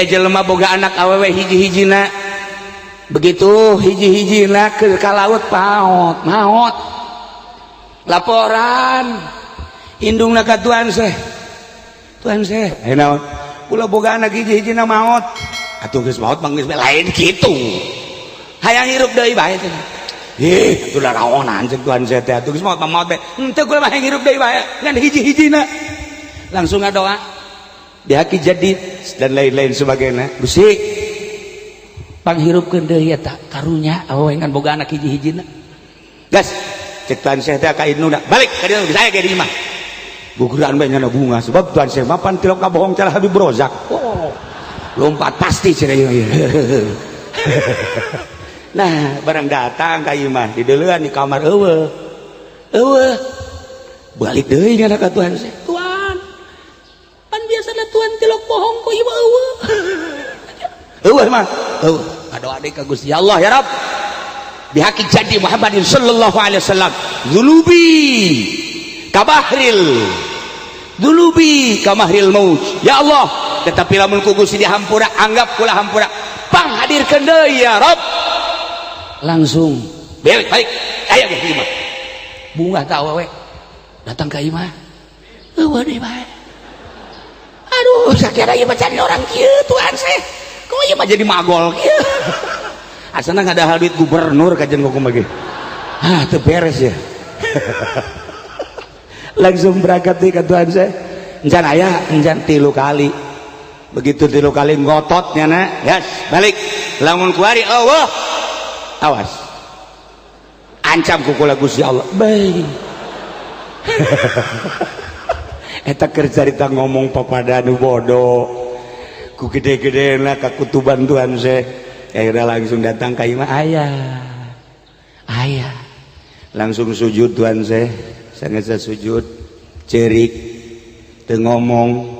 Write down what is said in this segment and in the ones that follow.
jelema boga anak awewe hiji-hijina begitu hiji-hijina ke laut maot laporan indungna ka tuan seh naon kula boga anak hiji-hijina maot atuh geus maot mah geus lain kitu hayang hirup deui bae teh atuh laraonan ceuk tuan seh teh atuh geus maot teh henteu kula mah hayang hirup deui bae ngan hiji-hijina langsung ngadoa dihaki jadid dan lain-lain sebagainya Gusti panghirupkeun deui eta karunya awewe ngan boga anak hiji-hijina gas cek tuan seh teh ka induna balik ka dieu saya ge di imah guguran bae nyana bunga sebab tuan seh mapan tilok ka bohong cara Habib Rozak lompat pasti cenah ieu nah barang datang ka imah di deuleuan di kamar eueuh balik deui nyana ka tuan seh tuan pan biasana tuan tilok bohong ku ieu eueuh mah adoa deui ka Gusti Allah ya Rabb bihaqi jadi Muhammadin sallallahu alaihi wasallam dulubi kamahril maut ya Allah tetapi lamun ku Gusti dihampura anggap kula hampura panghadirkeun deui ya Rabb langsung balik aya ge imah bunga teh awewe datang ka imah eueuh deui bae aduh sakira ieu mah cari orang kieu tuan seh kok ieu mah jadi magol kieu asana ngadahal duit gubernur kajen kumaha ge teu beres ya langsung berangkat di tuan saya encan ayah encan 3 kali begitu 3 kali ngototnya na yes balik lamun kuari Allah awas ancam kukula Gusti Allah baik eta keur carita ngomong papadanu bodoh ku gede-gede na ka kutuban tuan saya akhirnya langsung datang ka imah ayah langsung sujud tuan saya sangat sujud cerik teu ngomong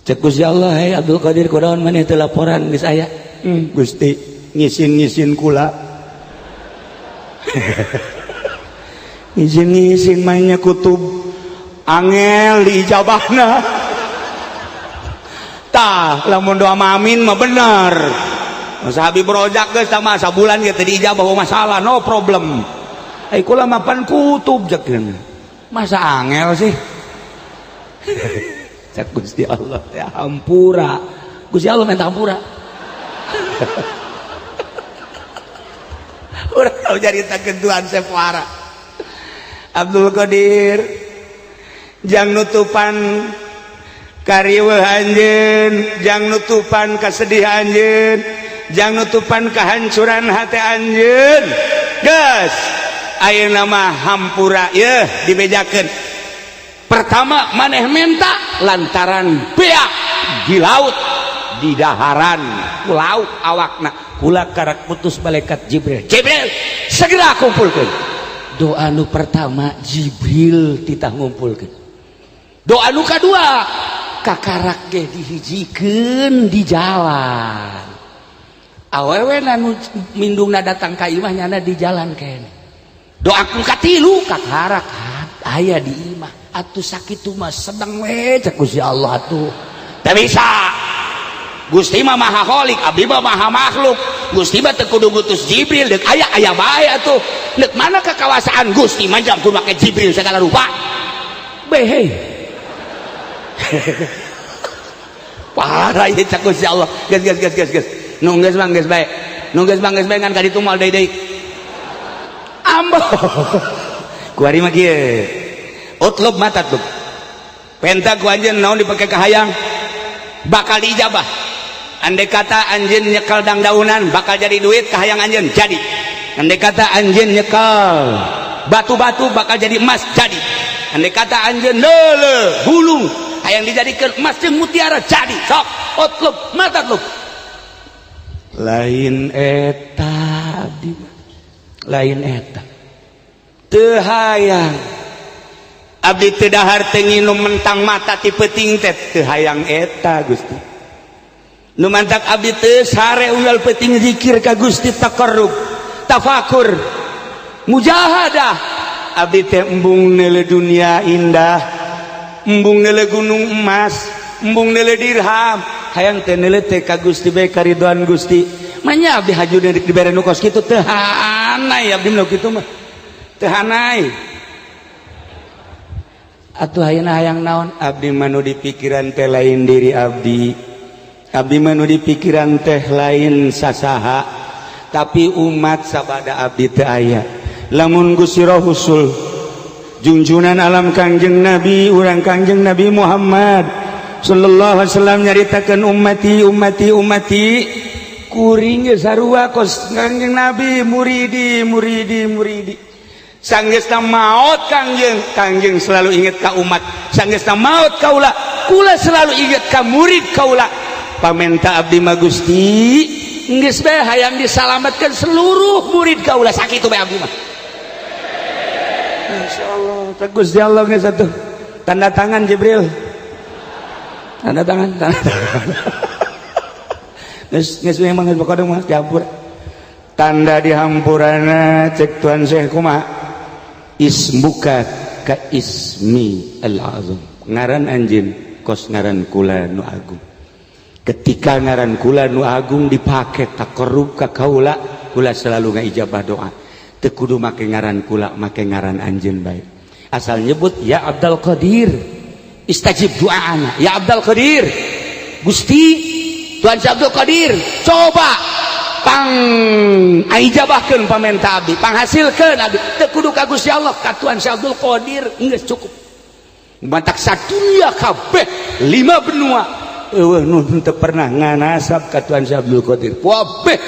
cek Gusti Allah hai Abdul Qadir kunaon maneh teu laporan geus aya Gusti ngisin kula ngisin mainnya kutub angel diijabahna tah lamun doa amin mah bener masa Habib Rozak geus tah mah sabulan ge teu diijabah masalah no problem kula mapan kutub jekna masa angel sih cak Gusti Allah ya hampura Gusti Allah minta hampura urang tau jaritakeun tuan Sefuara Abdul Qadir jang nutupan kariweuh anjeun jang nutupan kasedihan anjeun jang nutupan kehancuran hati anjeun geus ayeuna mah hampura yeuh dibejakeun pertama maneh menta lantaran beak di laut di daharan ku laut awakna kula karak putus malaikat Jibril segera kumpulkeun doa nu pertama Jibril titah ngumpulkeun doa nu kadua kakarak ge dihijikeun di jalan awewe nu mindungna datang ka imah nyana di jalan kene doaku katilu kakarak aya di imah atuh sakitu mah sedeng we cek Gusti Allah atuh teu bisa Gusti mah maha khaliq abdi mah maha makhluk Gusti mah teu kudu ngutus Jibril deuk aya bae atuh deuk mana kekawasaan Gusti mah jam kudu make Jibril segala rupa behe parah ieu cek Gusti Allah geus nu geus bae ngan ka ditu moal deui ambo kuari mah kieu utlub matatlub penta ku anjeun naon dipake ka hayang bakal diijabah andai kata anjeun nyekal dangdaunan bakal jadi duit ka hayang anjeun jadi andai kata anjeun nyekal batu-batu bakal jadi emas jadi andai kata anjeun leuleuh gulung hayang dijadikeun emas jeung mutiara jadi sok utlub matatlub lain eta abdi lain eta teu hayang abdi teu dahar teu nginum mentang mata ti peuting teh teu hayang eta Gusti nu mantak abdi teu sare unggal peuting zikir ka Gusti taqarrub tafakur mujahadah abdi teh embung neuleuh dunia indah embung neuleuh gunung emas embung neule dirham hayang teh neule teh ka Gusti bae karidhoan Gusti manya abdi haju dibere nu kos kitu teu hanai abdi nu kitu mah teu hanai atuh ayeuna hayang naon abdi manu di pikiran teh lain diri abdi manu di pikiran teh lain sasaha tapi umat sabada abdi teu aya lamun Gusti Rasul junjunan alam Kangjeng Nabi urang Kangjeng Nabi Muhammad sallallahu alaihi wasallam nyaritakeun ummati kuring geus sarua kos Kangjeng Nabi muridi sanggeusna maot kangjeng selalu ingat ka umat sanggeusna maot kaula kula selalu ingat ka murid kaula pamenta abdi mah Gusti geus bae hayang disalamatkeun seluruh murid kaula sakitu bae abdi mah insyaallah teh Gusti Allah geus atuh tanda tangan Jibril tanda tangan geus memang geus bakadeng mah dihampur tanda dihampurana cek Tuan Syekh kumaha ismuka ka ismi al-azam ngaran anjeun kos ngaran kula nu agung ketika ngaran kula nu agung dipake taqarrub ka kaula kula selalu ngaijabah doa teu kudu make ngaran kula make ngaran anjeun bae asal nyebut ya Abdul Qadir istajib doaana ya Abdul Qadir Gusti Tuan Abdul Qadir coba pang aijabahkeun pamenta abdi panghasilkeun abdi teu kudu ka Gusti Allah ka Tuan Abdul Qadir geus cukup mantak sadunya kabeh 5 benua eueuh nu teu pernah nganasab ka Tuan Abdul Qadir kabeh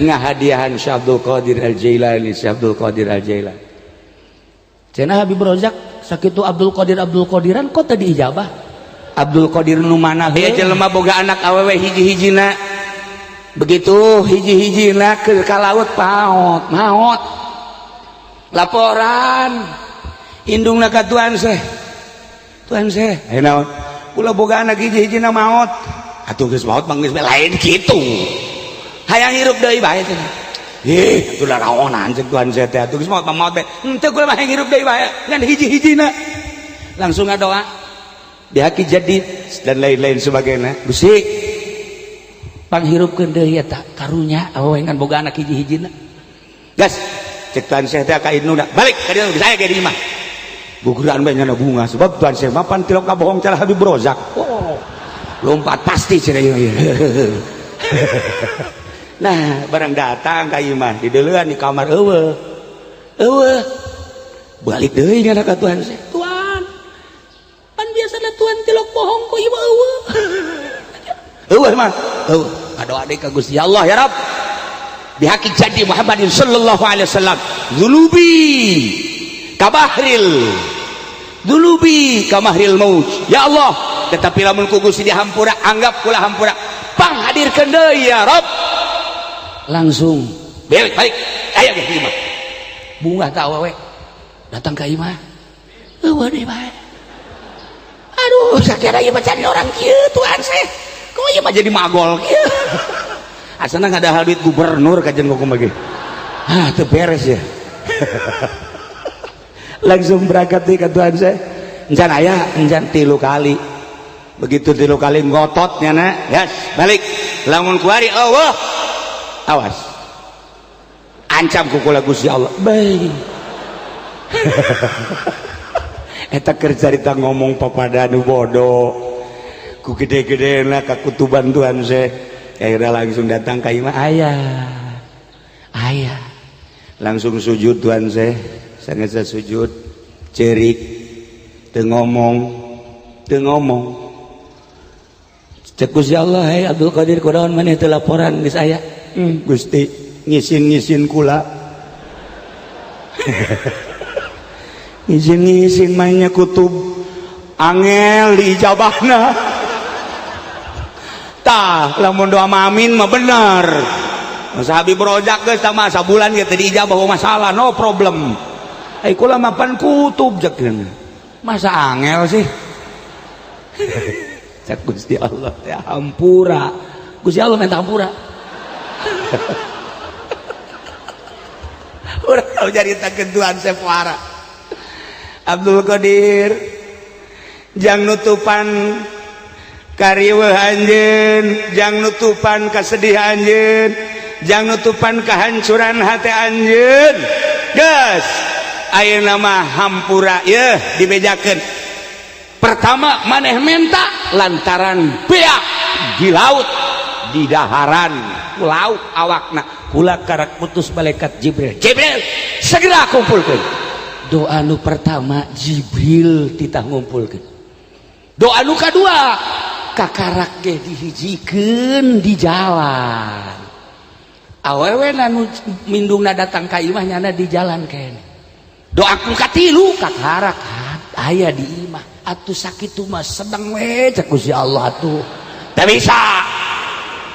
ngahadiahan Syekh Abdul Qadir Al-Jailani Syekh Abdul Qadir Al-Jailani cenah Habib Rozak sakitu Abdul Qadiran kok tadi ijabah Abdul Qadir nu mana he jelema boga anak awewe hiji-hijina begitu hiji-hijina ke laut maot laporan indungna ka Tuan Syekh ayo naon kula boga anak hiji-hijina maot atuh geus maot mah geus lain kitu hayang hirup deui bae cenah atuh naonan cek Tuan Syekh teh atuh geus maot teh henteu kula mah hayang hirup deui bae ngan hiji-hijina langsung ngadoa dihaki jadi dan lain-lain sebagainya Gusti panghirupkeun deui eta karunya awewe ngan boga anak hiji-hijina gas cek Tuan Syekh teh ka induna balik ka dieu saya ge di imah guguran bae nyana bunga sebab Tuan Syekh mah pan tilok kabohong cara Habib Rozak lompat pasti cenah ieu nah barang datang ka imah di deuleuan di kamar eueuh balik deui nyana ka Tuan Syekh Tuan pan biasana Tuan tilok bohong ku ieu eueuh mah doa deui ka Gusti Allah ya Rabb bihaqi jadi Muhammadin sallallahu alaihi wasallam dulubi kamahril maut ya Allah tetapi lamun ku Gusti dihampura anggap kula hampura panghadirkeun deui ya Rabb langsung balik aya ge imah bunga teh awewe datang ka imah eueuh deui bae aduh sakira ieu bacaan orang kieu Tuan Syekh kok ieu mah jadi magol kieu asana ngadahal duit gubernur kajen ngomong bagi teu beres ya langsung berangkat di ka Tuan Syekh encan aya encan 3 kali begitu 3 kali ngotot nyana yes balik lamun kuari Allah awas ancam ku kula Gusti Allah bae eta keur carita ngomong papadanu bodoh ku gede-gedena ka kutuban Tuan Syekh akhirnya langsung datang ka imah ayah langsung sujud Tuan Syekh sanggeus sujud cerik teu ngomong cek Gusti Allah hai Abdul Qadir kunaon maneh teu laporan geus aya Gusti ngisin kula ngisin mainnya kutub angel diijabahna tah lamun doa mamin mah bener masa Habib Rozak geus tah mah sabulan ge teh diijabah masalah no problem ai kula mapan kutub jekeun masa angel sih cak Gusti Allah teh hampura Gusti Allah minta hampura urang tau caritakeun Tuan Sefuara Abdul Qadir jang nutupan kariweuh anjeun jang nutupan kasedihan anjeun jang nutupan kehancuran hati anjeun geus ayeuna mah hampura yeuh dibejakeun pertama maneh menta lantaran beak di laut di daharan laut awakna kula karak putus malaikat Jibril segera kumpulkeun doa nu pertama Jibril titah ngumpulkeun doa nu kadua kakarak ge dihijikeun di jalan awewe nu mindungna datang ka imah nyana di jalan kene doa nu katilu kakarak aya di imah atuh sakitu mah sedeng we cek Gusti Allah atuh teu bisa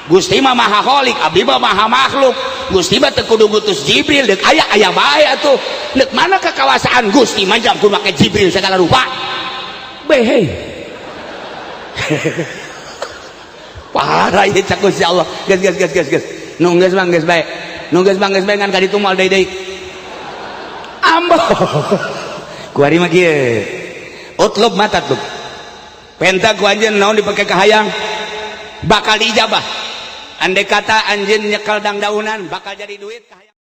Gusti mah maha kholik abdi mah maha makhluk Gusti mah teu kudu ngutus Jibril deuk aya bae atuh deuk mana kekawasaan Gusti mah jang kudu make Jibril segala rupa behe parah ieu cek Gusti Allah geus nu geus mah geus bae nu geus mah geus bae ngan ka ditu moal deui ambo kuari mah kieu utlub mata tuh penta ku anjeun naon dipake ka hayang bakal diijabah andai kata anjeun nyekel dangdaunan bakal jadi duit ka hayang